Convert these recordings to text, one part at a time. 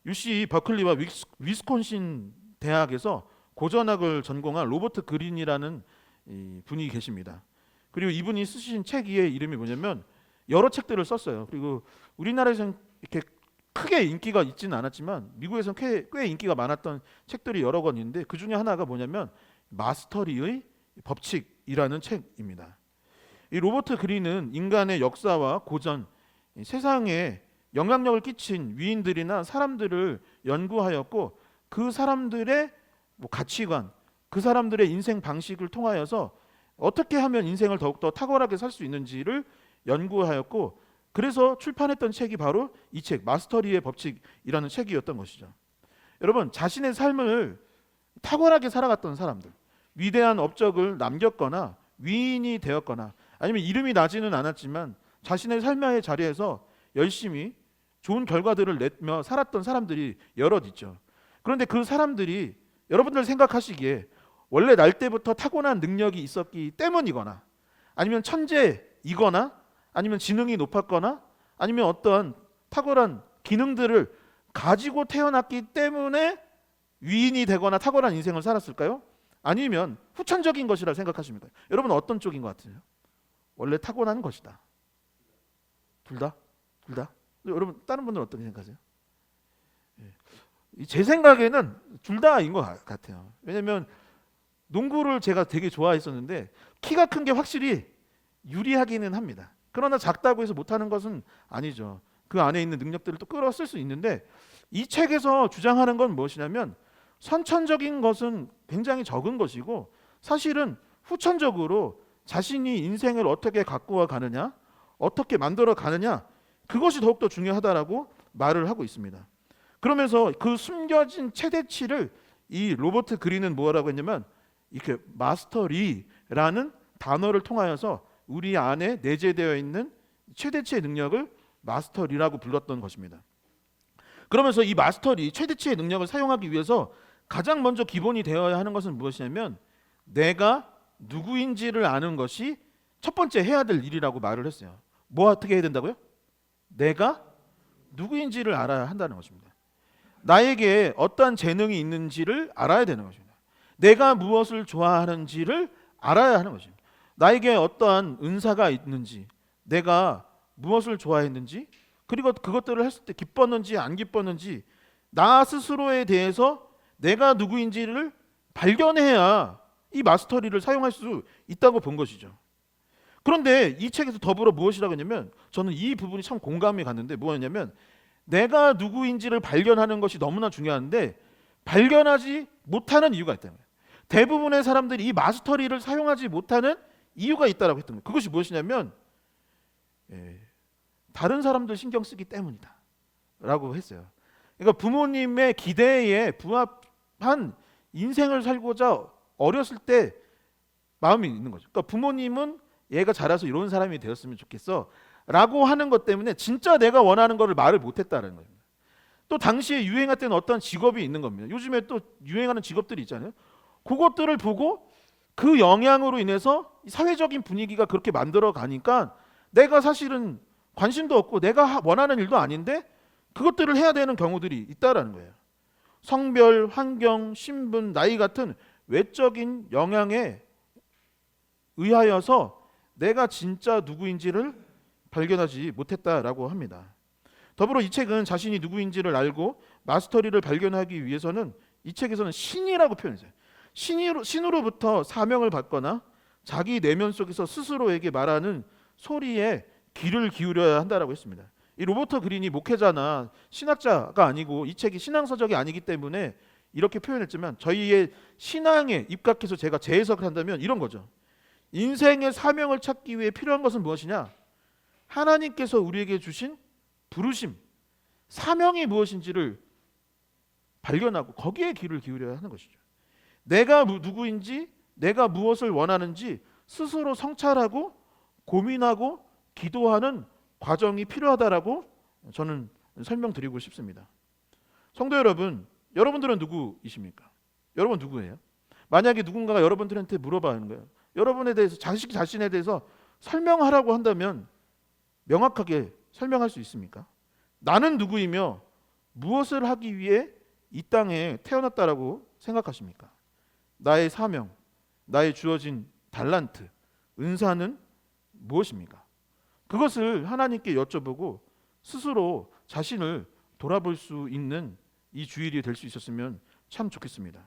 UC 버클리와 위스콘신 대학에서 고전학을 전공한 로버트 그린이라는 이 분이 계십니다. 그리고 이분이 쓰신 책의 이름이 뭐냐면 여러 책들을 썼어요. 그리고 우리나라에서는 이렇게 크게 인기가 있지는 않았지만 미국에서는 꽤 인기가 많았던 책들이 여러 권 있는데 그 중에 하나가 뭐냐면 마스터리의 법칙이라는 책입니다. 이 로버트 그린은 인간의 역사와 고전, 이 세상에 영향력을 끼친 위인들이나 사람들을 연구하였고 그 사람들의 가치관, 그 사람들의 인생 방식을 통하여서 어떻게 하면 인생을 더욱더 탁월하게 살 수 있는지를 연구하였고 그래서 출판했던 책이 바로 이 책 마스터리의 법칙이라는 책이었던 것이죠. 여러분 자신의 삶을 탁월하게 살아갔던 사람들, 위대한 업적을 남겼거나 위인이 되었거나 아니면 이름이 나지는 않았지만 자신의 삶의 자리에서 열심히 좋은 결과들을 내며 살았던 사람들이 여럿 있죠. 그런데 그 사람들이 여러분들 생각하시기에 원래 날 때부터 타고난 능력이 있었기 때문이거나 아니면 천재이거나 아니면 지능이 높았거나 아니면 어떤 탁월한 기능들을 가지고 태어났기 때문에 위인이 되거나 탁월한 인생을 살았을까요? 아니면 후천적인 것이라 생각하십니까? 여러분 어떤 쪽인 것 같으세요? 원래 타고난 것이다. 둘 다? 둘 다? 여러분 다른 분들은 어떻게 생각하세요? 제 생각에는 둘 다인 것 같아요. 왜냐하면 농구를 제가 되게 좋아했었는데 키가 큰 게 확실히 유리하기는 합니다. 그러나 작다고 해서 못하는 것은 아니죠. 그 안에 있는 능력들을 또 끌어쓸 수 있는데 이 책에서 주장하는 건 무엇이냐면 선천적인 것은 굉장히 적은 것이고 사실은 후천적으로 자신이 인생을 어떻게 가꾸어 가느냐 어떻게 만들어 가느냐 그것이 더욱더 중요하다라고 말을 하고 있습니다. 그러면서 그 숨겨진 최대치를 이 로버트 그린은 뭐라고 했냐면 이렇게 마스터리라는 단어를 통하여서 우리 안에 내재되어 있는 최대치의 능력을 마스터리라고 불렀던 것입니다. 그러면서 이 마스터리 최대치의 능력을 사용하기 위해서 가장 먼저 기본이 되어야 하는 것은 무엇이냐면 내가 누구인지를 아는 것이 첫 번째 해야 될 일이라고 말을 했어요. 뭐 어떻게 해야 된다고요? 내가 누구인지를 알아야 한다는 것입니다. 나에게 어떠한 재능이 있는지를 알아야 되는 것입니다. 내가 무엇을 좋아하는지를 알아야 하는 것입니다. 나에게 어떠한 은사가 있는지, 내가 무엇을 좋아했는지, 그리고 그것들을 했을 때 기뻤는지 안 기뻤는지 나 스스로에 대해서 내가 누구인지를 발견해야 이 마스터리를 사용할 수 있다고 본 것이죠. 그런데 이 책에서 더불어 무엇이라고 했냐면 저는 이 부분이 참 공감이 갔는데 뭐였냐면 내가 누구인지를 발견하는 것이 너무나 중요한데 발견하지 못하는 이유가 있다는 거예요. 대부분의 사람들이 이 마스터리를 사용하지 못하는 이유가 있다라고 했던 거예요. 그것이 무엇이냐면 다른 사람들 신경 쓰기 때문이다 라고 했어요. 그러니까 부모님의 기대에 부합한 인생을 살고자 어렸을 때 마음이 있는 거죠. 그러니까 부모님은 얘가 자라서 이런 사람이 되었으면 좋겠어 라고 하는 것 때문에 진짜 내가 원하는 것을 말을 못했다는 거예요. 또 당시에 유행했던 어떤 직업이 있는 겁니다. 요즘에 또 유행하는 직업들이 있잖아요. 그것들을 보고 그 영향으로 인해서 사회적인 분위기가 그렇게 만들어 가니까 내가 사실은 관심도 없고 내가 원하는 일도 아닌데 그것들을 해야 되는 경우들이 있다라는 거예요. 성별, 환경, 신분, 나이 같은 외적인 영향에 의하여서 내가 진짜 누구인지를 발견하지 못했다라고 합니다. 더불어 이 책은 자신이 누구인지를 알고 마스터리를 발견하기 위해서는 이 책에서는 신이라고 표현했어요. 신으로부터 사명을 받거나 자기 내면 속에서 스스로에게 말하는 소리에 귀를 기울여야 한다라고 했습니다. 이 로버트 그린이 목회자나 신학자가 아니고 이 책이 신앙서적이 아니기 때문에 이렇게 표현했지만 저희의 신앙에 입각해서 제가 재해석을 한다면 이런 거죠. 인생의 사명을 찾기 위해 필요한 것은 무엇이냐? 하나님께서 우리에게 주신 부르심, 사명이 무엇인지를 발견하고 거기에 귀를 기울여야 하는 것이죠. 내가 누구인지, 내가 무엇을 원하는지 스스로 성찰하고 고민하고 기도하는 과정이 필요하다라고 저는 설명드리고 싶습니다. 성도 여러분, 여러분들은 누구이십니까? 여러분 누구예요? 만약에 누군가가 여러분들한테 물어봐는 거예요. 여러분에 대해서 자신에 대해서 설명하라고 한다면 명확하게 설명할 수 있습니까? 나는 누구이며 무엇을 하기 위해 이 땅에 태어났다라고 생각하십니까? 나의 사명, 나의 주어진 달란트, 은사는 무엇입니까? 그것을 하나님께 여쭤보고 스스로 자신을 돌아볼 수 있는 이 주일이 될 수 있었으면 참 좋겠습니다.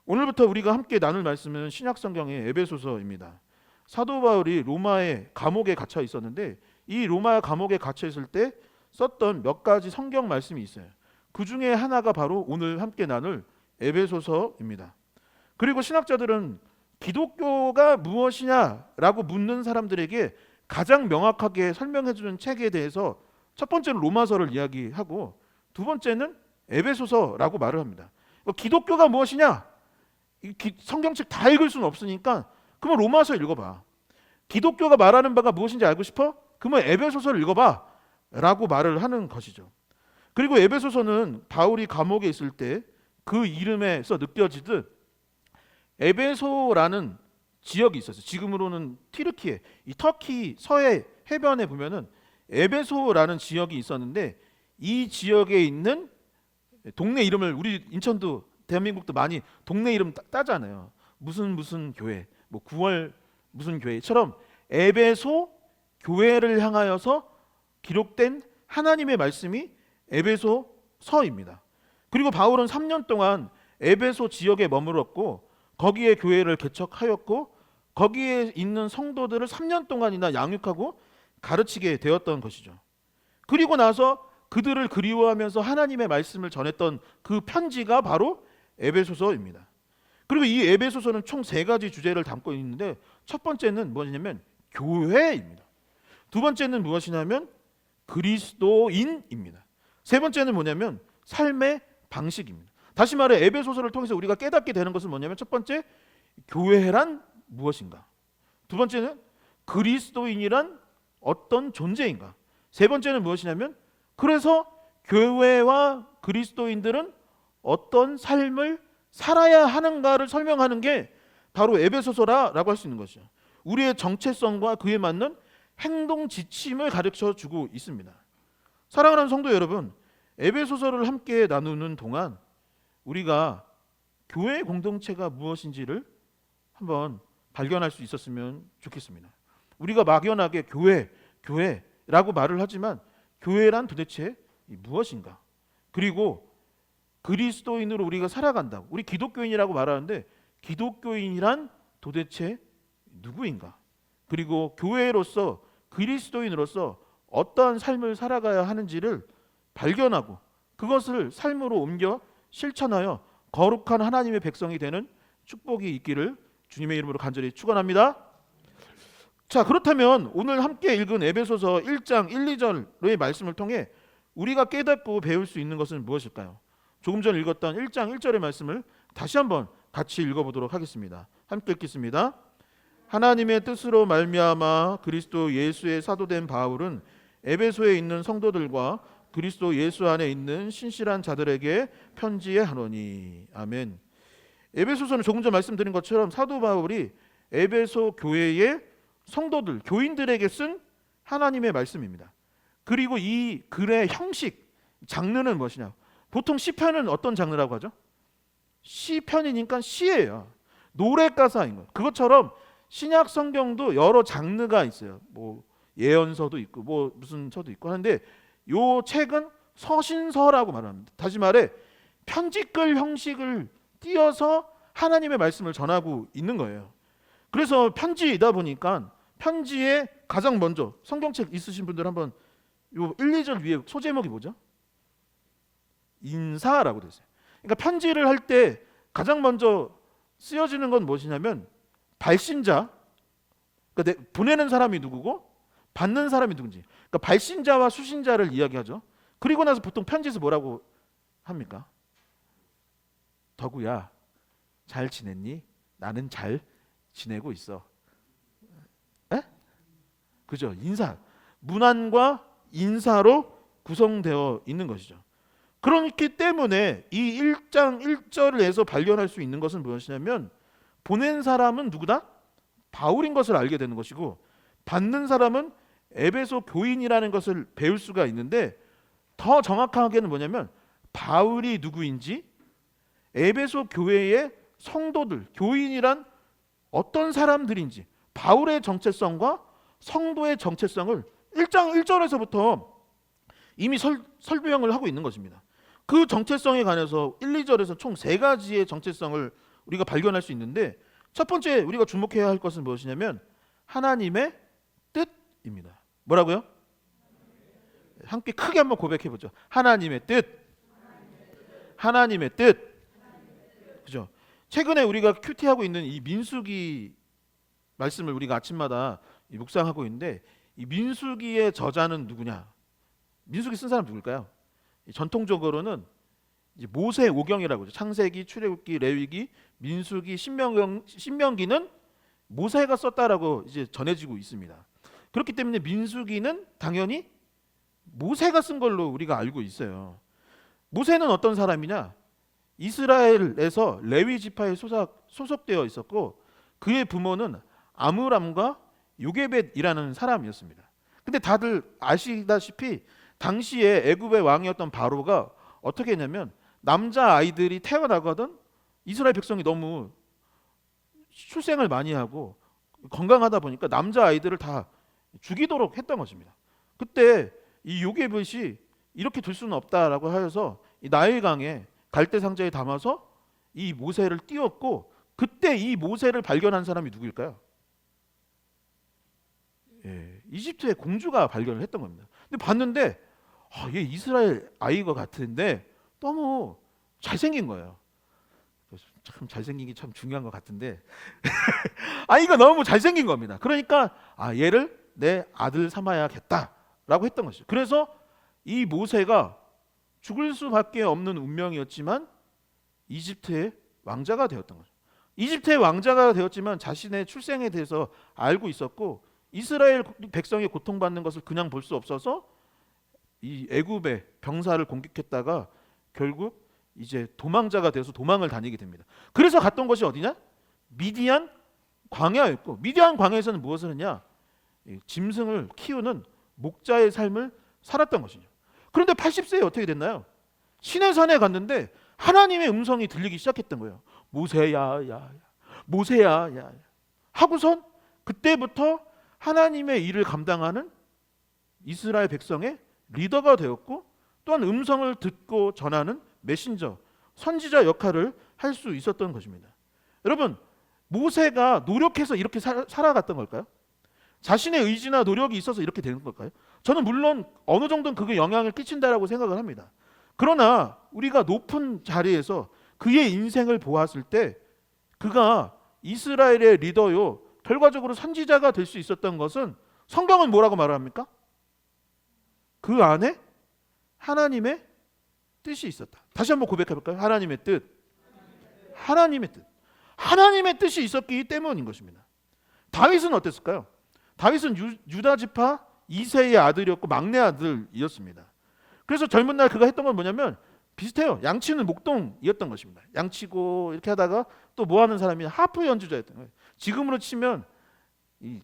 오늘부터 우리가 함께 나눌 말씀은 신약 성경의 에베소서입니다. 사도 바울이 로마의 감옥에 갇혀 있었는데 이 로마 감옥에 갇혀 있을 때 썼던 몇 가지 성경 말씀이 있어요. 그 중에 하나가 바로 오늘 함께 나눌 에베소서입니다. 그리고 신학자들은 기독교가 무엇이냐라고 묻는 사람들에게 가장 명확하게 설명해 주는 책에 대해서 첫 번째는 로마서를 이야기하고 두 번째는 에베소서라고 말을 합니다. 기독교가 무엇이냐? 성경책 다 읽을 수는 없으니까 그러면 로마서 읽어봐. 기독교가 말하는 바가 무엇인지 알고 싶어? 그러면 에베소서를 읽어봐 라고 말을 하는 것이죠. 그리고 에베소서는 바울이 감옥에 있을 때 그 이름에서 느껴지듯 에베소라는 지역이 있었어요. 지금으로는 튀르키예, 이 터키 서해 해변에 보면은 에베소라는 지역이 있었는데 이 지역에 있는 동네 이름을 우리 인천도 대한민국도 많이 동네 이름 따잖아요. 무슨 교회, 뭐 9월 무슨 교회처럼 에베소 교회를 향하여서 기록된 하나님의 말씀이 에베소서입니다. 그리고 바울은 3년 동안 에베소 지역에 머물렀고 거기에 교회를 개척하였고 거기에 있는 성도들을 3년 동안이나 양육하고 가르치게 되었던 것이죠. 그리고 나서 그들을 그리워하면서 하나님의 말씀을 전했던 그 편지가 바로 에베소서입니다. 그리고 이 에베소서는 총 3가지 주제를 담고 있는데 첫 번째는 무엇이냐면 교회입니다. 두 번째는 무엇이냐면 그리스도인입니다. 세 번째는 뭐냐면 삶의 방식입니다. 다시 말해 에베소서를 통해서 우리가 깨닫게 되는 것은 뭐냐면 첫 번째 교회란 무엇인가? 두 번째는 그리스도인이란 어떤 존재인가? 세 번째는 무엇이냐면 그래서 교회와 그리스도인들은 어떤 삶을 살아야 하는가를 설명하는 게 바로 에베소서라고 할 수 있는 것이죠. 우리의 정체성과 그에 맞는 행동 지침을 가르쳐 주고 있습니다. 사랑하는 성도 여러분, 에베소서를 함께 나누는 동안 우리가 교회 공동체가 무엇인지를 한번 발견할 수 있었으면 좋겠습니다. 우리가 막연하게 교회라고 말을 하지만 교회란 도대체 무엇인가? 그리고 그리스도인으로 우리가 살아간다고 우리 기독교인이라고 말하는데 기독교인이란 도대체 누구인가? 그리고 교회로서 그리스도인으로서 어떠한 삶을 살아가야 하는지를 발견하고 그것을 삶으로 옮겨 실천하여 거룩한 하나님의 백성이 되는 축복이 있기를 주님의 이름으로 간절히 축원합니다. 자, 그렇다면 오늘 함께 읽은 에베소서 1장 1, 2절의 말씀을 통해 우리가 깨닫고 배울 수 있는 것은 무엇일까요? 조금 전 읽었던 1장 1절의 말씀을 다시 한번 같이 읽어보도록 하겠습니다. 함께 읽겠습니다. 하나님의 뜻으로 말미암아 그리스도 예수의 사도된 바울은 에베소에 있는 성도들과 그리스도 예수 안에 있는 신실한 자들에게 편지하노니. 아멘. 에베소서는 조금 전 말씀드린 것처럼 사도 바울이 에베소 교회의 성도들, 교인들에게 쓴 하나님의 말씀입니다. 그리고 이 글의 형식, 장르는 무엇이냐? 보통 시편은 어떤 장르라고 하죠? 시편이니까 시예요. 노래 가사인 것. 그것처럼 신약 성경도 여러 장르가 있어요. 뭐 예언서도 있고 뭐 무슨 서도 있고 하는데 요 책은 서신서라고 말합니다. 다시 말해 편지글 형식을 띄어서 하나님의 말씀을 전하고 있는 거예요. 그래서 편지이다 보니까 편지에 가장 먼저 성경책 있으신 분들 한번 요 1, 2절 위에 소제목이 뭐죠? 인사라고 되어 있어요. 그러니까 편지를 할 때 가장 먼저 쓰여지는 건 무엇이냐면 발신자, 그러니까 보내는 사람이 누구고 받는 사람이 누군지. 그러니까 발신자와 수신자를 이야기하죠. 그리고 나서 보통 편지에서 뭐라고 합니까? 더구야, 잘 지냈니? 나는 잘 지내고 있어. 에? 그죠? 인사, 문안과 인사로 구성되어 있는 것이죠. 그렇기 때문에 이 1장 1절에서 발견할 수 있는 것은 무엇이냐면 보낸 사람은 누구다? 바울인 것을 알게 되는 것이고 받는 사람은 에베소 교인이라는 것을 배울 수가 있는데 더 정확하게는 뭐냐면 바울이 누구인지 에베소 교회의 성도들, 교인이란 어떤 사람들인지 바울의 정체성과 성도의 정체성을 1장 1절에서부터 이미 설명을 하고 있는 것입니다. 그 정체성에 관해서 1, 2절에서 총 3가지의 정체성을 우리가 발견할 수 있는데, 첫 번째 우리가 주목해야 할 것은 무엇이냐면 하나님의 뜻입니다. 뭐라고요? 함께 크게 한번 고백해 보죠. 하나님의 뜻. 하나님의 뜻. 그죠? 최근에 우리가 큐티하고 있는 이 민수기 말씀을 우리가 아침마다 묵상하고 있는데, 이 민수기의 저자는 누구냐? 민수기 쓴 사람 누굴까요? 전통적으로는 이제 모세 오경이라고 하죠. 창세기, 출애굽기, 레위기, 민수기, 신명기는 모세가 썼다라고 이제 전해지고 있습니다. 그렇기 때문에 민수기는 당연히 모세가 쓴 걸로 우리가 알고 있어요. 모세는 어떤 사람이냐? 이스라엘에서 레위 지파에 소속되어 있었고, 그의 부모는 아므람과 요게벳이라는 사람이었습니다. 근데 다들 아시다시피 당시에 애굽의 왕이었던 바로가 어떻게 했냐면, 남자 아이들이 태어나거든 이스라엘 백성이 너무 출생을 많이 하고 건강하다 보니까 남자 아이들을 다 죽이도록 했던 것입니다. 그때 이 요게벳이 이렇게 둘 수는 없다라고 하여서 이 나일강에 갈대 상자에 담아서 이 모세를 띄웠고, 그때 이 모세를 발견한 사람이 누구일까요? 이집트의 공주가 발견을 했던 겁니다. 근데 봤는데 얘 이스라엘 아이가 같은데 너무 잘생긴 거예요. 참 잘생긴 게 참 중요한 것 같은데 아이가 너무 잘생긴 겁니다. 그러니까 얘를 내 아들 삼아야겠다라고 했던 것이죠. 그래서 이 모세가 죽을 수밖에 없는 운명이었지만 이집트의 왕자가 되었던 거죠. 이집트의 왕자가 되었지만 자신의 출생에 대해서 알고 있었고, 이스라엘 백성이 고통받는 것을 그냥 볼 수 없어서 이 애굽의 병사를 공격했다가 결국 이제 도망자가 되어서 도망을 다니게 됩니다. 그래서 갔던 것이 어디냐? 미디안 광야였고, 미디안 광야에서는 무엇을 했냐? 짐승을 키우는 목자의 삶을 살았던 것이죠. 그런데 80세에 어떻게 됐나요? 시내산에 갔는데 하나님의 음성이 들리기 시작했던 거예요. 모세야, 야, 모세야, 야, 하고선 그때부터 하나님의 일을 감당하는 이스라엘 백성의 리더가 되었고, 또한 음성을 듣고 전하는 메신저, 선지자 역할을 할 수 있었던 것입니다. 여러분, 모세가 노력해서 이렇게 살아갔던 걸까요? 자신의 의지나 노력이 있어서 이렇게 되는 걸까요? 저는 물론 어느 정도는 그게 영향을 끼친다라고 생각을 합니다. 그러나 우리가 높은 자리에서 그의 인생을 보았을 때 그가 이스라엘의 리더요, 결과적으로 선지자가 될 수 있었던 것은 성경은 뭐라고 말합니까? 그 안에 하나님의 뜻이 있었다. 다시 한번 고백해 볼까요? 하나님의 뜻. 하나님의 뜻. 하나님의 뜻이 있었기 때문인 것입니다. 다윗은 어땠을까요? 다윗은 유다 지파 이새의 아들이었고 막내 아들이었습니다. 그래서 젊은 날 그가 했던 건 뭐냐면 비슷해요. 양치는 목동이었던 것입니다. 양치고 이렇게 하다가 또 뭐 하는 사람이 하프 연주자였던 거예요. 지금으로 치면 이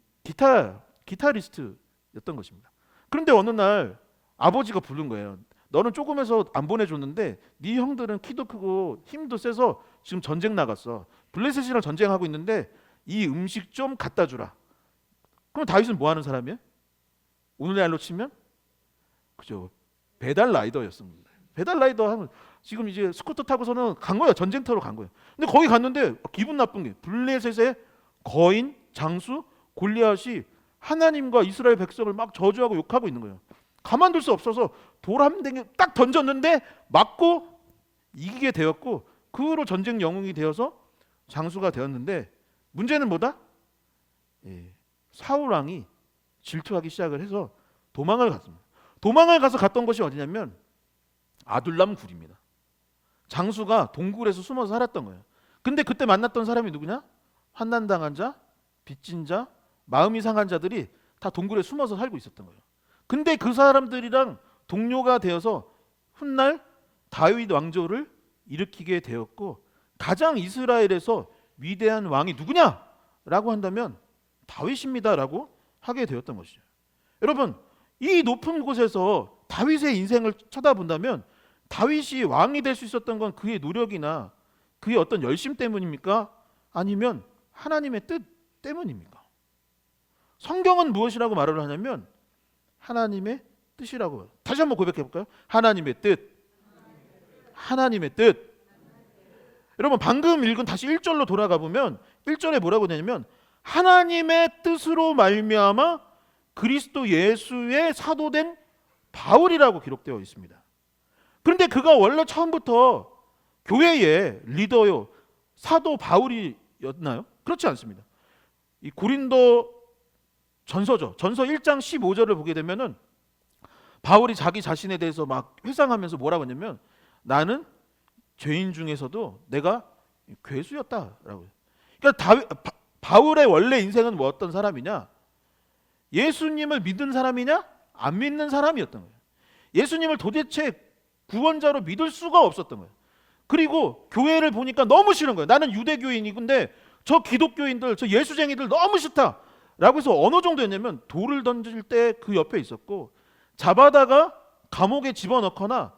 기타리스트였던 것입니다. 그런데 어느 날 아버지가 부른 거예요. 너는 조금해서 안 보내줬는데 네 형들은 키도 크고 힘도 세서 지금 전쟁 나갔어. 블레셋이랑 전쟁하고 있는데 이 음식 좀 갖다 주라. 그럼 다윗은 뭐 하는 사람이에요? 오늘날로 치면 그죠, 배달 라이더였습니다. 배달 라이더 하면 지금 이제 스쿠터 타고서는 간 거예요. 전쟁터로 간 거예요. 근데 거기 갔는데 기분 나쁜 게 블레셋의 거인 장수 골리앗이 하나님과 이스라엘 백성을 막 저주하고 욕하고 있는 거예요. 가만둘 수 없어서 돌 한 댕이 딱 던졌는데 맞고 이기게 되었고, 그 후로 전쟁 영웅이 되어서 장수가 되었는데, 문제는 뭐다? 사울 왕이 질투하기 시작을 해서 도망을 갔습니다. 도망을 가서 갔던 것이 어디냐면 아둘람 굴입니다. 장수가 동굴에서 숨어서 살았던 거예요. 근데 그때 만났던 사람이 누구냐? 환난당한 자, 빚진 자, 마음이 상한 자들이 다 동굴에 숨어서 살고 있었던 거예요. 근데 그 사람들이랑 동료가 되어서 훗날 다윗 왕조를 일으키게 되었고, 가장 이스라엘에서 위대한 왕이 누구냐라고 한다면 다윗입니다라고 하게 되었던 것이죠. 여러분, 이 높은 곳에서 다윗의 인생을 쳐다본다면 다윗이 왕이 될 수 있었던 건 그의 노력이나 그의 어떤 열심 때문입니까? 아니면 하나님의 뜻 때문입니까? 성경은 무엇이라고 말을 하냐면 하나님의 뜻이라고. 다시 한번 고백해 볼까요? 하나님의 뜻. 하나님의 뜻. 여러분 방금 읽은 다시 1절로 돌아가 보면 1절에 뭐라고 되냐면 하나님의 뜻으로 말미암아 그리스도 예수의 사도된 바울이라고 기록되어 있습니다. 그런데 그가 원래 처음부터 교회의 리더요 사도 바울이었나요? 그렇지 않습니다. 이 고린도 전서죠. 전서 1장 15절을 보게 되면은 바울이 자기 자신에 대해서 막 회상하면서 뭐라고 했냐면 나는 죄인 중에서도 내가 괴수였다라고. 그러니까 바울의 원래 인생은 뭐 어떤 사람이냐? 예수님을 믿은 사람이냐? 안 믿는 사람이었던 거예요. 예수님을 도대체 구원자로 믿을 수가 없었던 거예요. 그리고 교회를 보니까 너무 싫은 거예요. 나는 유대교인이 근데 저 기독교인들, 저 예수쟁이들 너무 싫다 라고 해서 어느 정도였냐면 돌을 던질 때 그 옆에 있었고 잡아다가 감옥에 집어넣거나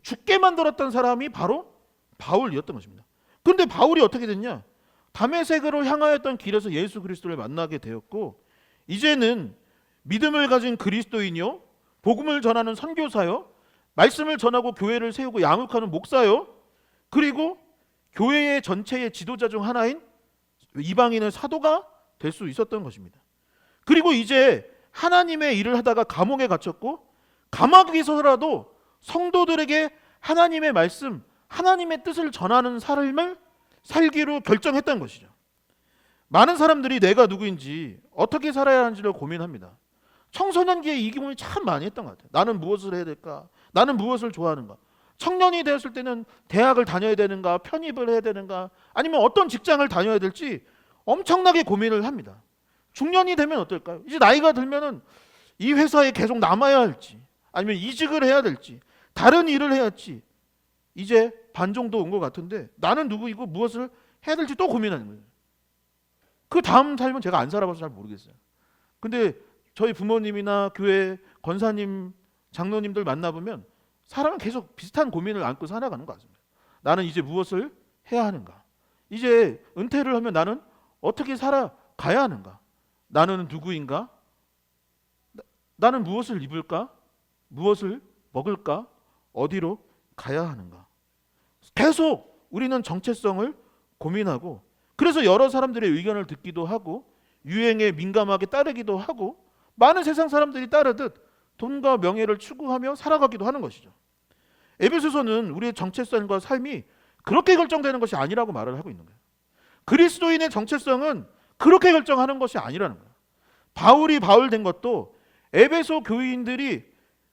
죽게 만들었던 사람이 바로 바울이었던 것입니다. 그런데 바울이 어떻게 됐냐? 다메섹으로 향하였던 길에서 예수 그리스도를 만나게 되었고 이제는 믿음을 가진 그리스도인이요 복음을 전하는 선교사요 말씀을 전하고 교회를 세우고 양육하는 목사요 그리고 교회의 전체의 지도자 중 하나인 이방인의 사도가 될 수 있었던 것입니다. 그리고 이제 하나님의 일을 하다가 감옥에 갇혔고 감옥에서라도 성도들에게 하나님의 말씀, 하나님의 뜻을 전하는 삶을 살기로 결정했던 것이죠. 많은 사람들이 내가 누구인지 어떻게 살아야 하는지를 고민합니다. 청소년기에 이 고민을 참 많이 했던 것 같아요. 나는 무엇을 해야 될까? 나는 무엇을 좋아하는가? 청년이 되었을 때는 대학을 다녀야 되는가? 편입을 해야 되는가? 아니면 어떤 직장을 다녀야 될지 엄청나게 고민을 합니다. 중년이 되면 어떨까요? 이제 나이가 들면은 이 회사에 계속 남아야 할지 아니면 이직을 해야 될지 다른 일을 해야 할지 이제 반 정도 온 것 같은데 나는 누구이고 무엇을 해야 될지 또 고민하는 거예요. 그 다음 삶은 제가 안 살아봐서 잘 모르겠어요. 근데 저희 부모님이나 교회 권사님, 장로님들 만나보면 사람은 계속 비슷한 고민을 안고 살아가는 것 같습니다. 나는 이제 무엇을 해야 하는가? 이제 은퇴를 하면 나는 어떻게 살아가야 하는가? 나는 누구인가? 나는 무엇을 입을까? 무엇을 먹을까? 어디로 가야 하는가? 계속 우리는 정체성을 고민하고 그래서 여러 사람들의 의견을 듣기도 하고 유행에 민감하게 따르기도 하고 많은 세상 사람들이 따르듯 돈과 명예를 추구하며 살아가기도 하는 것이죠. 에베소서는 우리의 정체성과 삶이 그렇게 결정되는 것이 아니라고 말을 하고 있는 거예요. 그리스도인의 정체성은 그렇게 결정하는 것이 아니라는 거예요. 바울이 바울 된 것도 에베소 교인들이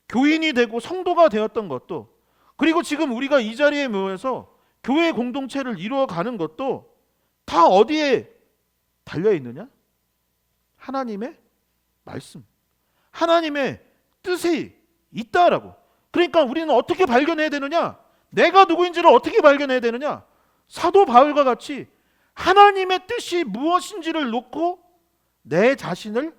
교인이 되고 성도가 되었던 것도 그리고 지금 우리가 이 자리에 모여서 교회 공동체를 이루어가는 것도 다 어디에 달려있느냐? 하나님의 말씀, 하나님의 뜻이 있다라고. 그러니까 우리는 어떻게 발견해야 되느냐? 내가 누구인지를 어떻게 발견해야 되느냐? 사도 바울과 같이 하나님의 뜻이 무엇인지를 놓고 내 자신을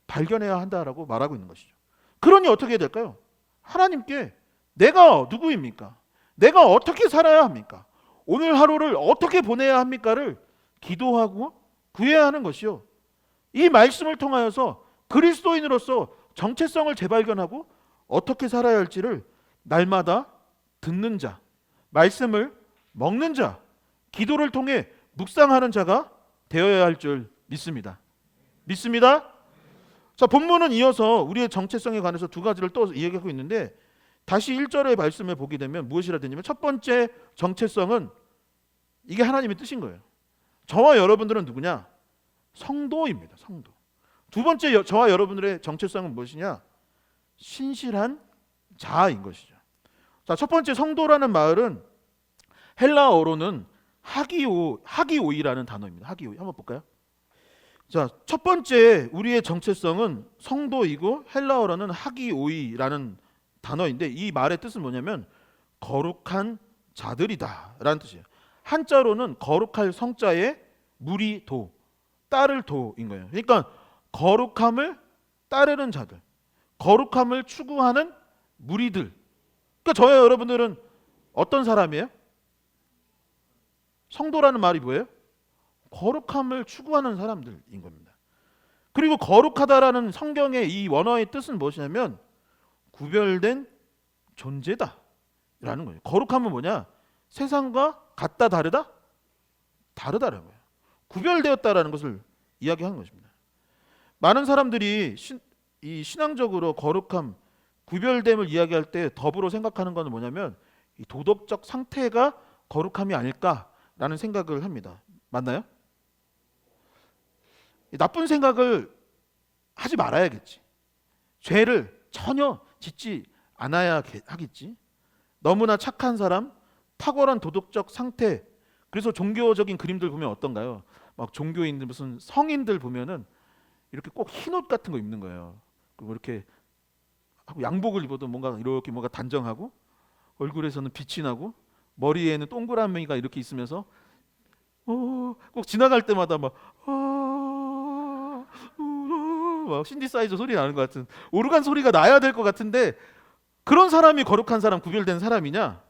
발견해야 한다라고 말하고 있는 것이죠. 그러니 어떻게 해야 될까요? 하나님께 내가 누구입니까? 내가 어떻게 살아야 합니까? 오늘 하루를 어떻게 보내야 합니까를 기도하고 구해야 하는 것이요. 이 말씀을 통하여서 그리스도인으로서 정체성을 재발견하고 어떻게 살아야 할지를 날마다 듣는 자, 말씀을 먹는 자, 기도를 통해 묵상하는 자가 되어야 할 줄 믿습니다. 믿습니다? 자, 본문은 이어서 우리의 정체성에 관해서 두 가지를 또 이야기하고 있는데 다시 1절의 말씀을 보게 되면 무엇이라 되냐면 첫 번째 정체성은 이게 하나님의 뜻인 거예요. 저와 여러분들은 누구냐? 성도입니다. 성도. 두 번째 저와 여러분들의 정체성은 무엇이냐? 신실한 자인 것이죠. 자, 첫 번째 성도라는 말은 헬라어로는 하기오이라는 단어입니다. 하기오이. 한번 볼까요? 자, 첫 번째 우리의 정체성은 성도이고 헬라어로는 하기오이라는 단어인데 이 말의 뜻은 뭐냐면 거룩한 자들이다라는 뜻이에요. 한자로는 거룩할 성자에 물이 도, 따를 도인 거예요. 그러니까 거룩함을 따르는 자들, 거룩함을 추구하는 무리들. 그러니까 저와 여러분들은 어떤 사람이에요? 성도라는 말이 뭐예요? 거룩함을 추구하는 사람들인 겁니다. 그리고 거룩하다라는 성경의 이 원어의 뜻은 무엇이냐면 구별된 존재다 라는 거예요. 거룩함은 뭐냐? 세상과 같다 다르다? 다르다라는 거예요. 구별되었다라는 것을 이야기하는 것입니다. 많은 사람들이 이 신앙적으로 거룩함, 구별됨을 이야기할 때 더불어 생각하는 것은 뭐냐면 이 도덕적 상태가 거룩함이 아닐까라는 생각을 합니다. 맞나요? 나쁜 생각을 하지 말아야겠지. 죄를 전혀 짓지 않아야 하겠지. 너무나 착한 사람, 탁월한 도덕적 상태. 그래서 종교적인 그림들 보면 어떤가요? 막 종교인들 무슨 성인들 보면은 이렇게 꼭 흰 옷 같은 거 입는 거예요. 그리고 이렇게 하고 양복을 입어도 뭔가 이렇게 뭔가 단정하고 얼굴에서는 빛이 나고 머리에는 동그라미가 이렇게 있으면서 꼭 지나갈 때마다 막 신디사이저 소리 나는 것 같은 오르간 소리가 나야 될 것 같은데 그런 사람이 거룩한 사람, 구별된 사람이냐?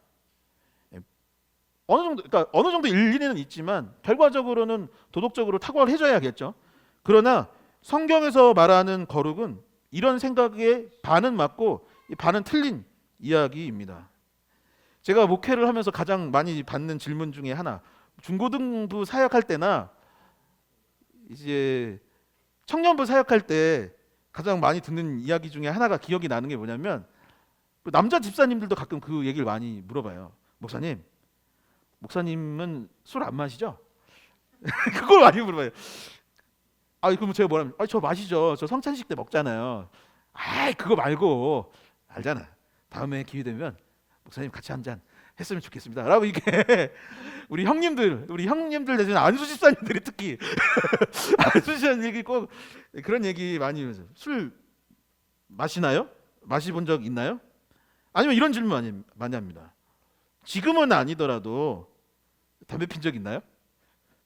그러니까 어느 정도 일리는 있지만 결과적으로는 도덕적으로 탁월해져야겠죠. 그러나 성경에서 말하는 거룩은 이런 생각에 반은 맞고 반은 틀린 이야기입니다. 제가 목회를 하면서 가장 많이 받는 질문 중에 하나, 중고등부 사역할 때나 이제 청년부 사역할 때 가장 많이 듣는 이야기 중에 하나가 기억이 나는 게 뭐냐면 남자 집사님들도 가끔 그 얘기를 많이 물어봐요. 목사님은 술 안 마시죠? 그걸 많이 물어봐요. 그럼 제가 뭐라면 저 마시죠. 저 성찬식 때 먹잖아요. 그거 말고 알잖아. 다음에 기회 되면 목사님 같이 한 잔 했으면 좋겠습니다. 라고 이게 우리 형님들 내지는 안수 집사님들이 특히 안수 집사님들이 꼭 그런 얘기 많이 해요. 술 마시나요? 마시본 적 있나요? 아니면 이런 질문 많이 합니다. 지금은 아니더라도 담배 핀 적 있나요?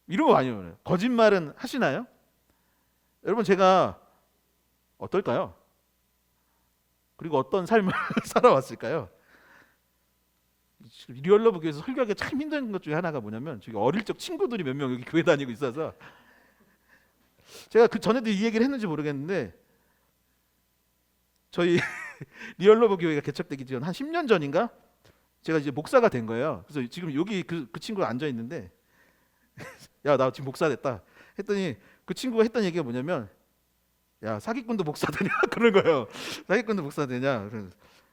이런 거 많이 해요. 거짓말은 하시나요? 여러분 제가 어떨까요? 그리고 어떤 삶을 살아왔을까요? 리얼러브 교회에서 설교하기 참 힘든 것 중에 하나가 뭐냐면 저기 어릴 적 친구들이 몇 명 여기 교회 다니고 있어서 제가 그 전에도 이 얘기를 했는지 모르겠는데 저희 리얼러브 교회가 개척되기 전 한 10년 전인가 제가 이제 목사가 된 거예요. 그래서 지금 여기 그 친구가 앉아 있는데 야, 나 지금 목사 됐다 했더니 그 친구가 했던 얘기가 뭐냐면 야, 사기꾼도 목사 되냐 그런 거예요. 사기꾼도 목사 되냐.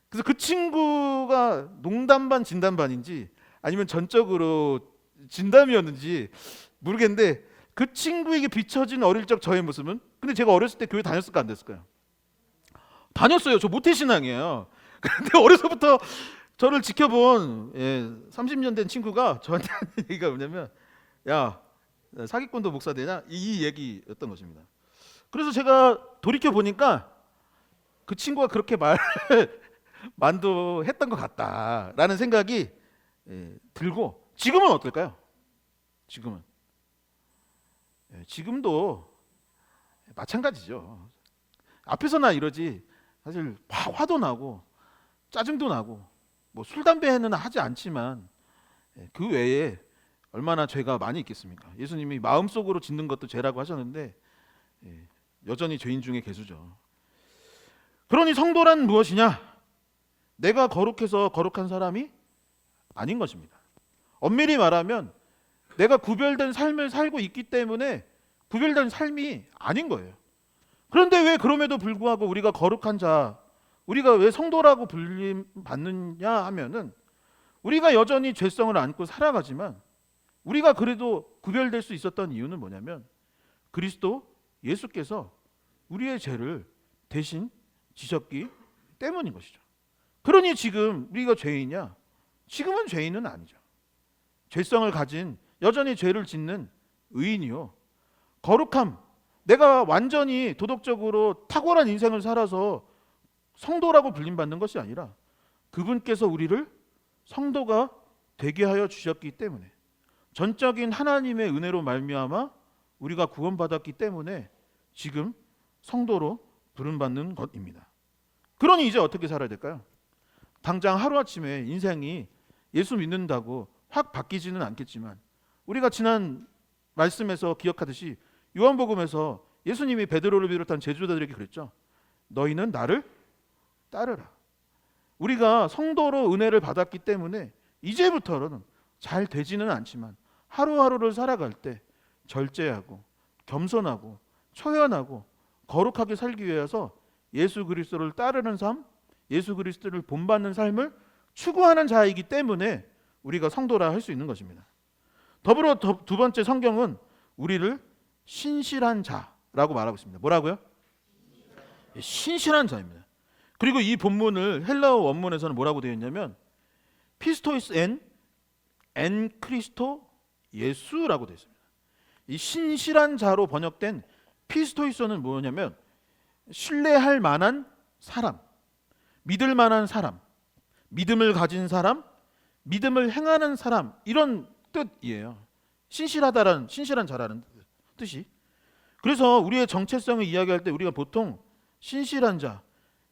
그래서 그 친구가 농담 반 진담 반인지 아니면 전적으로 진담이었는지 모르겠는데 그 친구에게 비춰진 어릴 적 저의 모습은, 근데 제가 어렸을 때 교회 다녔을까 안 됐을까요? 다녔어요. 저 모태신앙이에요. 근데 어려서부터 저를 지켜본 30년 된 친구가 저한테 하는 얘기가 뭐냐면 야, 사기꾼도 목사 되냐? 이 얘기였던 것입니다. 그래서 제가 돌이켜 보니까 그 친구가 그렇게 만도했던 것 같다라는 생각이 들고, 지금은 어떨까요? 지금도 마찬가지죠. 앞에서나 이러지 사실 화도 나고 짜증도 나고 뭐 술 담배는 하지 않지만 그 외에 얼마나 죄가 많이 있겠습니까? 예수님이 마음속으로 짓는 것도 죄라고 하셨는데 여전히 죄인 중에 괴수죠. 그러니 성도란 무엇이냐? 내가 거룩해서 거룩한 사람이 아닌 것입니다. 엄밀히 말하면 내가 구별된 삶을 살고 있기 때문에 구별된 삶이 아닌 거예요. 그런데 왜 그럼에도 불구하고 우리가 거룩한 자, 우리가 왜 성도라고 불림 받느냐 하면은 우리가 여전히 죄성을 안고 살아가지만 우리가 그래도 구별될 수 있었던 이유는 뭐냐면 그리스도 예수께서 우리의 죄를 대신 지셨기 때문인 것이죠. 그러니 지금 우리가 죄인이냐? 지금은 죄인은 아니죠. 죄성을 가진 여전히 죄를 짓는 의인이요. 거룩함, 내가 완전히 도덕적으로 탁월한 인생을 살아서 성도라고 불림받는 것이 아니라 그분께서 우리를 성도가 되게 하여 주셨기 때문에, 전적인 하나님의 은혜로 말미암아 우리가 구원받았기 때문에 지금 성도로 부름받는 것입니다. 그러니 이제 어떻게 살아야 될까요? 당장 하루아침에 인생이 예수 믿는다고 확 바뀌지는 않겠지만, 우리가 지난 말씀에서 기억하듯이 요한복음에서 예수님이 베드로를 비롯한 제자들에게 그랬죠. 너희는 나를 따르라. 우리가 성도로 은혜를 받았기 때문에 이제부터는 잘 되지는 않지만 하루하루를 살아갈 때 절제하고 겸손하고 초연하고 거룩하게 살기 위해서 예수 그리스도를 따르는 삶, 예수 그리스도를 본받는 삶을 추구하는 자이기 때문에 우리가 성도라 할 수 있는 것입니다. 더불어 두 번째, 성경은 우리를 신실한 자라고 말하고 있습니다. 뭐라고요? 신실한 자입니다. 그리고 이 본문을 헬라어 원문에서는 뭐라고 되어 있냐면 피스토이스 엔 크리스토 예수라고 되어 있습니다. 이 신실한 자로 번역된 피스토이스는 뭐냐면 신뢰할 만한 사람, 믿을 만한 사람, 믿음을 가진 사람, 믿음을 행하는 사람, 이런 뜻이에요. 신실하다라는, 신실한 자라는 뜻이. 그래서 우리의 정체성을 이야기할 때 우리가 보통 신실한 자,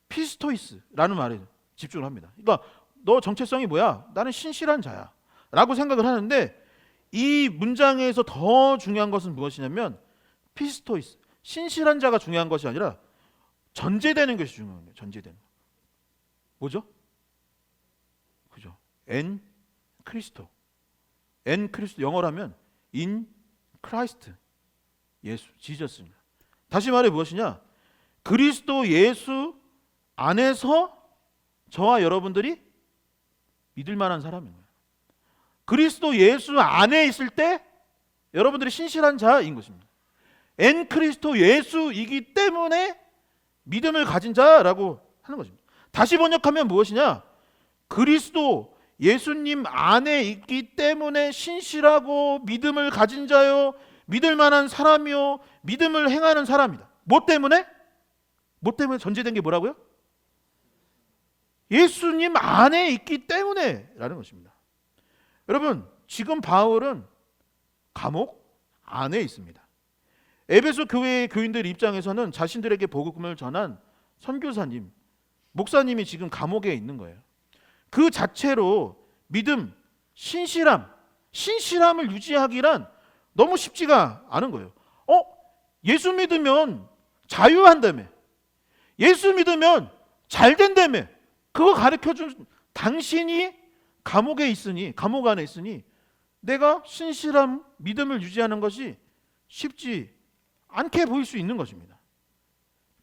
피스토이스라는 말에 집중을 합니다. 그러니까 너 정체성이 뭐야? 나는 신실한 자야 라고 생각을 하는데, 이 문장에서 더 중요한 것은 무엇이냐면 피스토이스, 신실한 자가 중요한 것이 아니라 전제되는 것이 중요한 거예요. 전제되는 거. 뭐죠? 그죠? 엔 크리스토. 엔 크리스토, 영어로 하면 인 크라이스트, 예수, 지저스입니다. 다시 말해 무엇이냐? 그리스도 예수 안에서 저와 여러분들이 믿을 만한 사람인 거예요. 그리스도 예수 안에 있을 때 여러분들이 신실한 자인 것입니다. 엔 크리스도 예수이기 때문에 믿음을 가진 자라고 하는 것입니다. 다시 번역하면 무엇이냐? 그리스도 예수님 안에 있기 때문에 신실하고 믿음을 가진 자요, 믿을 만한 사람이요, 믿음을 행하는 사람이다. 뭐 때문에? 뭐 때문에 전제된 게 뭐라고요? 예수님 안에 있기 때문에 라는 것입니다. 여러분, 지금 바울은 감옥 안에 있습니다. 에베소 교회의 교인들 입장에서는 자신들에게 복음을 전한 선교사님, 목사님이 지금 감옥에 있는 거예요. 그 자체로 믿음, 신실함을 유지하기란 너무 쉽지가 않은 거예요. 예수 믿으면 자유한다며, 예수 믿으면 잘 된다며, 그거 가르쳐준 당신이 감옥에 있으니, 감옥 안에 있으니 내가 신실함, 믿음을 유지하는 것이 쉽지 않게 보일 수 있는 것입니다.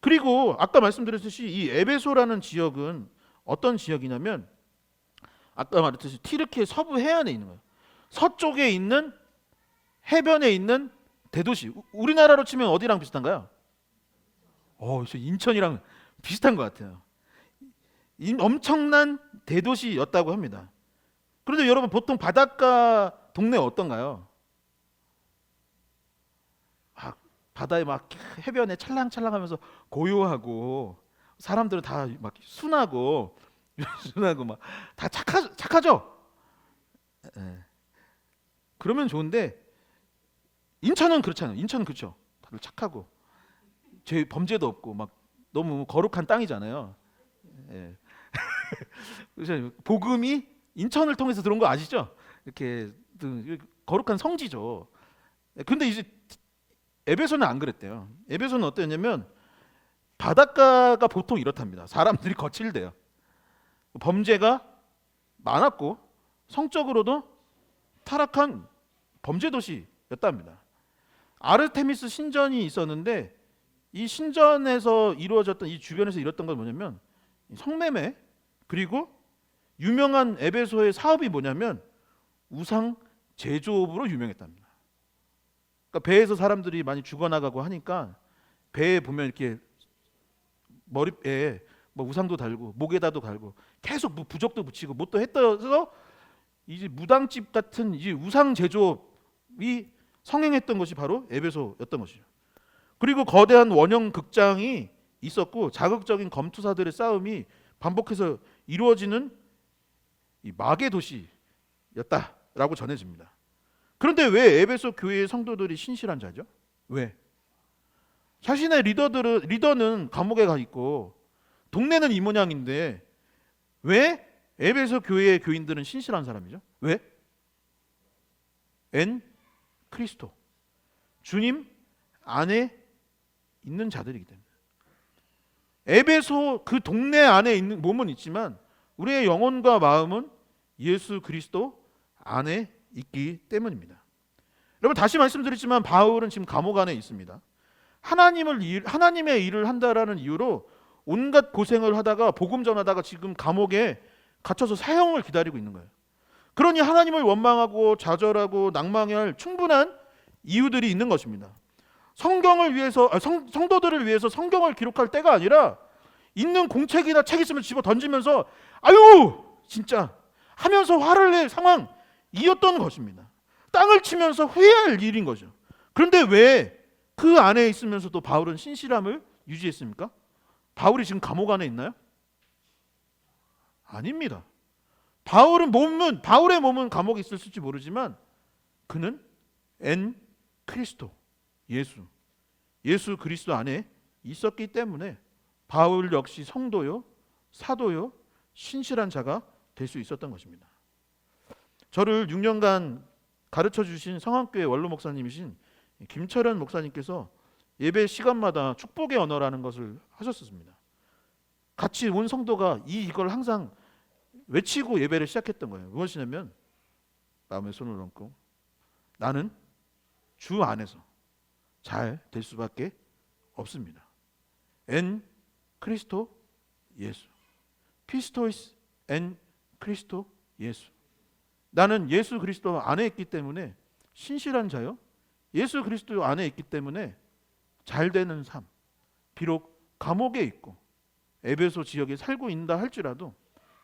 그리고 아까 말씀드렸듯이 이 에베소라는 지역은 어떤 지역이냐면, 아까 말했듯이 튀르키예 서부 해안에 있는 거예요. 서쪽에 있는 해변에 있는 대도시. 우리나라로 치면 어디랑 비슷한가요? 인천이랑 비슷한 것 같아요. 엄청난 대도시였다고 합니다. 그런데 여러분, 보통 바닷가 동네 어떤가요? 바다에 막 해변에 찰랑찰랑하면서 고요하고, 사람들은 다 막 순하고 막 다 착하죠? 그러면 좋은데 인천은 그렇잖아요. 인천은 그렇죠. 다들 착하고 범죄도 없고 막 너무 거룩한 땅이잖아요. 그래서 복음이 인천을 통해서 들어온 거 아시죠? 이렇게 거룩한 성지죠. 근데 이제 에베소는 안 그랬대요. 에베소는 어땠냐면 바닷가가 보통 이렇답니다. 사람들이 거칠대요. 범죄가 많았고 성적으로도 타락한 범죄 도시였답니다. 아르테미스 신전이 있었는데, 이 신전에서 이루어졌던, 이 주변에서 이뤘던 건 뭐냐면 성매매, 그리고 유명한 에베소의 사업이 뭐냐면 우상 제조업으로 유명했답니다. 그러니까 배에서 사람들이 많이 죽어나가고 하니까 배에 보면 이렇게 머리에 뭐 우상도 달고 목에다도 달고 계속 부적도 붙이고 뭐 또 했다서 이제 무당집 같은 이 우상 제조업이 성행했던 것이 바로 에베소였던 것이죠. 그리고 거대한 원형 극장이 있었고 자극적인 검투사들의 싸움이 반복해서 이루어지는 이 마계 도시였다라고 전해집니다. 그런데 왜 에베소 교회의 성도들이 신실한 자죠? 왜? 자신의 리더는 감옥에 가 있고 동네는 이 모양인데 왜 에베소 교회의 교인들은 신실한 사람이죠. 왜? 엔 크리스토, 주님 안에 있는 자들이기 때문에. 에베소 그 동네 안에 있는 몸은 있지만 우리의 영혼과 마음은 예수 그리스도 안에 있기 때문입니다. 여러분, 다시 말씀드리지만 바울은 지금 감옥 안에 있습니다. 하나님의 일을 한다라는 이유로 온갖 고생을 하다가 복음 전하다가 지금 감옥에 갇혀서 사형을 기다리고 있는 거예요. 그러니 하나님을 원망하고 좌절하고 낭망할 충분한 이유들이 있는 것입니다. 성경을 위해서 성도들을 위해서 성경을 기록할 때가 아니라 있는 공책이나 책 있으면 집어 던지면서 아유 진짜 하면서 화를 낼 상황이었던 것입니다. 땅을 치면서 후회할 일인 거죠. 그런데 왜 그 안에 있으면서도 바울은 신실함을 유지했습니까? 바울이 지금 감옥 안에 있나요? 아닙니다. 바울의 몸은 감옥에 있었을지 모르지만 그는 엔 크리스토, 예수 그리스도 안에 있었기 때문에 바울 역시 성도요, 사도요, 신실한 자가 될 수 있었던 것입니다. 저를 6년간 가르쳐 주신 성안교회 원로 목사님이신 김철현 목사님께서 예배 시간마다 축복의 언어라는 것을 하셨습니다. 같이 온 성도가 이걸 항상 외치고 예배를 시작했던 거예요. 무엇이냐면 마음에 손을 얹고 나는 주 안에서 잘 될 수밖에 없습니다. 엔 크리스토 예수, 피스토이스 엔 크리스토 예수. 나는 예수 그리스도 안에 있기 때문에 신실한 자요, 예수 그리스도 안에 있기 때문에 잘 되는 삶. 비록 감옥에 있고 에베소 지역에 살고 있다 할지라도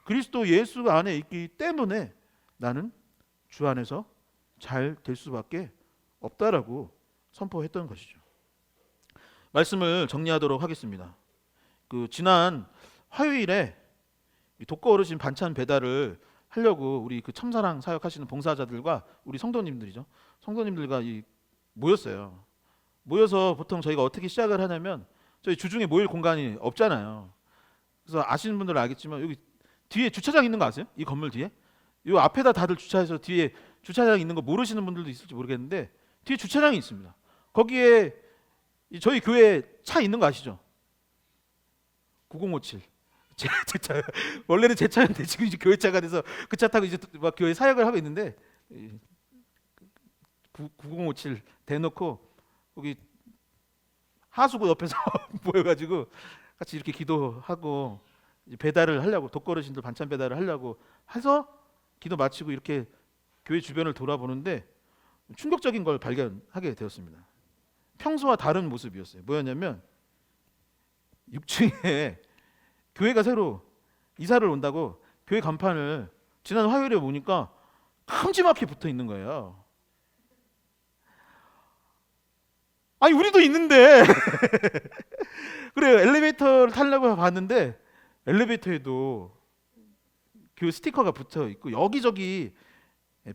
그리스도 예수 안에 있기 때문에 나는 주 안에서 잘 될 수밖에 없다라고 선포했던 것이죠. 말씀을 정리하도록 하겠습니다. 지난 화요일에 독거 어르신 반찬 배달을 하려고 우리 참사랑 사역하시는 봉사자들과 우리 성도님들이죠. 성도님들과 모였어요. 모여서 보통 저희가 어떻게 시작을 하냐면 저희 주중에 모일 공간이 없잖아요. 그래서 아시는 분들은 알겠지만 여기 뒤에 주차장 있는 거 아세요? 이 건물 뒤에? 이 앞에다 다들 주차해서 뒤에 주차장 있는 거 모르시는 분들도 있을지 모르겠는데 뒤에 주차장이 있습니다. 거기에 저희 교회 차 있는 거 아시죠? 9057. 제 차. 원래는 제 차였는데 지금 이제 교회 차가 돼서 그 차 타고 이제 막 교회 사역을 하고 있는데 9057 대놓고 거기 하수구 옆에서 모여가지고 같이 이렇게 기도하고 배달을 하려고, 독거어르신들 반찬 배달을 하려고 해서 기도 마치고 이렇게 교회 주변을 돌아보는데 충격적인 걸 발견하게 되었습니다. 평소와 다른 모습이었어요. 뭐였냐면 6층에 교회가 새로 이사를 온다고 교회 간판을 지난 화요일에 보니까 큼지막하게 붙어 있는 거예요. 아니 우리도 있는데 그래요. 엘리베이터를 타려고 봤는데 엘리베이터에도 그 스티커가 붙어 있고 여기저기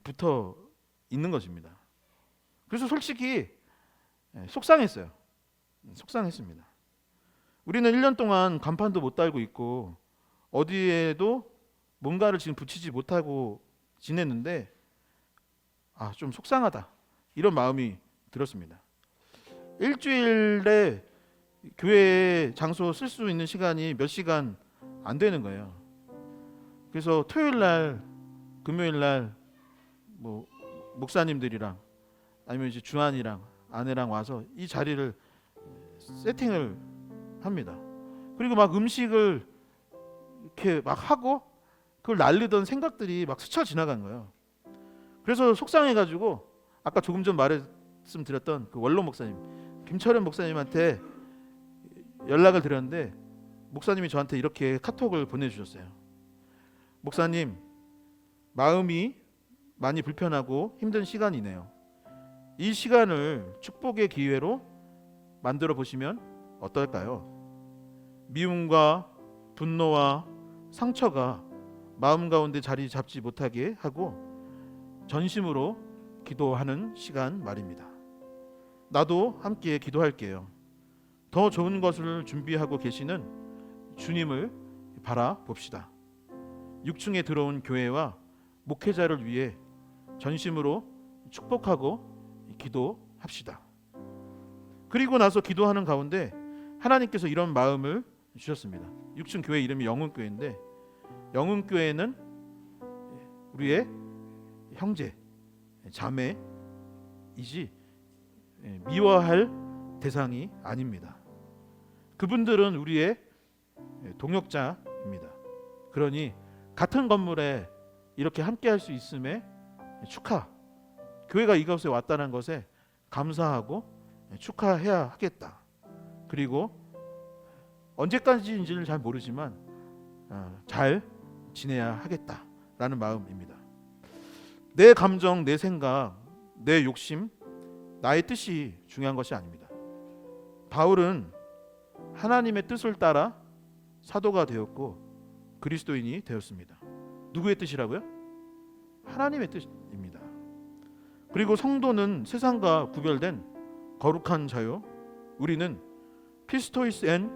붙어 있는 것입니다. 그래서 솔직히 속상했어요. 속상했습니다. 우리는 1년 동안 간판도 못 달고 있고 어디에도 뭔가를 지금 붙이지 못하고 지냈는데 좀 속상하다, 이런 마음이 들었습니다. 일주일에 교회 장소 쓸 수 있는 시간이 몇 시간 안 되는 거예요. 그래서 토요일 날, 금요일 날 목사님들이랑 아니면 이제 주한이랑 아내랑 와서 이 자리를 세팅을 합니다. 그리고 막 음식을 이렇게 막 하고 그걸 날리던 생각들이 막 스쳐 지나간 거예요. 그래서 속상해가지고 아까 조금 전 말씀드렸던 그 원로 목사님 김철현 목사님한테 연락을 드렸는데 목사님이 저한테 이렇게 카톡을 보내주셨어요. 목사님, 마음이 많이 불편하고 힘든 시간이네요. 이 시간을 축복의 기회로 만들어 보시면 어떨까요? 미움과 분노와 상처가 마음 가운데 자리 잡지 못하게 하고 전심으로 기도하는 시간 말입니다. 나도 함께 기도할게요. 더 좋은 것을 준비하고 계시는 주님을 바라봅시다. 6층에 들어온 교회와 목회자를 위해 전심으로 축복하고 기도합시다. 그리고 나서 기도하는 가운데 하나님께서 이런 마음을 주셨습니다. 6층 교회 이름이 영흥교회인데, 영흥교회는 우리의 형제, 자매이지 미워할 대상이 아닙니다. 그분들은 우리의 동역자입니다. 그러니 같은 건물에 이렇게 함께 할 수 있음에 축하, 교회가 이곳에 왔다는 것에 감사하고 축하해야 하겠다. 그리고 언제까지인지는 잘 모르지만 잘 지내야 하겠다라는 마음입니다. 내 감정, 내 생각, 내 욕심, 나의 뜻이 중요한 것이 아닙니다. 바울은 하나님의 뜻을 따라 사도가 되었고 그리스도인이 되었습니다. 누구의 뜻이라고요? 하나님의 뜻입니다. 그리고 성도는 세상과 구별된 거룩한 자요, 우리는 피스토이스 앤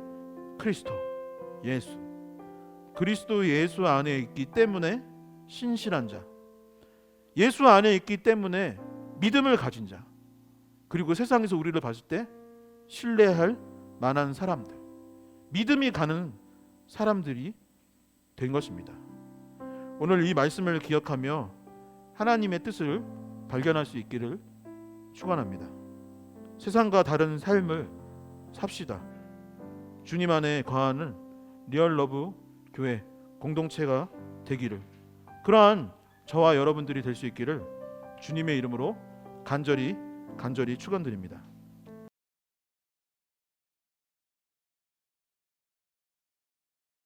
크리스토, 예수, 그리스도 예수 안에 있기 때문에 신실한 자, 예수 안에 있기 때문에 믿음을 가진 자, 그리고 세상에서 우리를 봤을 때 신뢰할 만한 사람들, 믿음이 가는 사람들이 된 것입니다. 오늘 이 말씀을 기억하며 하나님의 뜻을 발견할 수 있기를 축원합니다. 세상과 다른 삶을 삽시다. 주님 안에 거하는 리얼러브 교회 공동체가 되기를, 그러한 저와 여러분들이 될 수 있기를 주님의 이름으로 간절히 축원드립니다.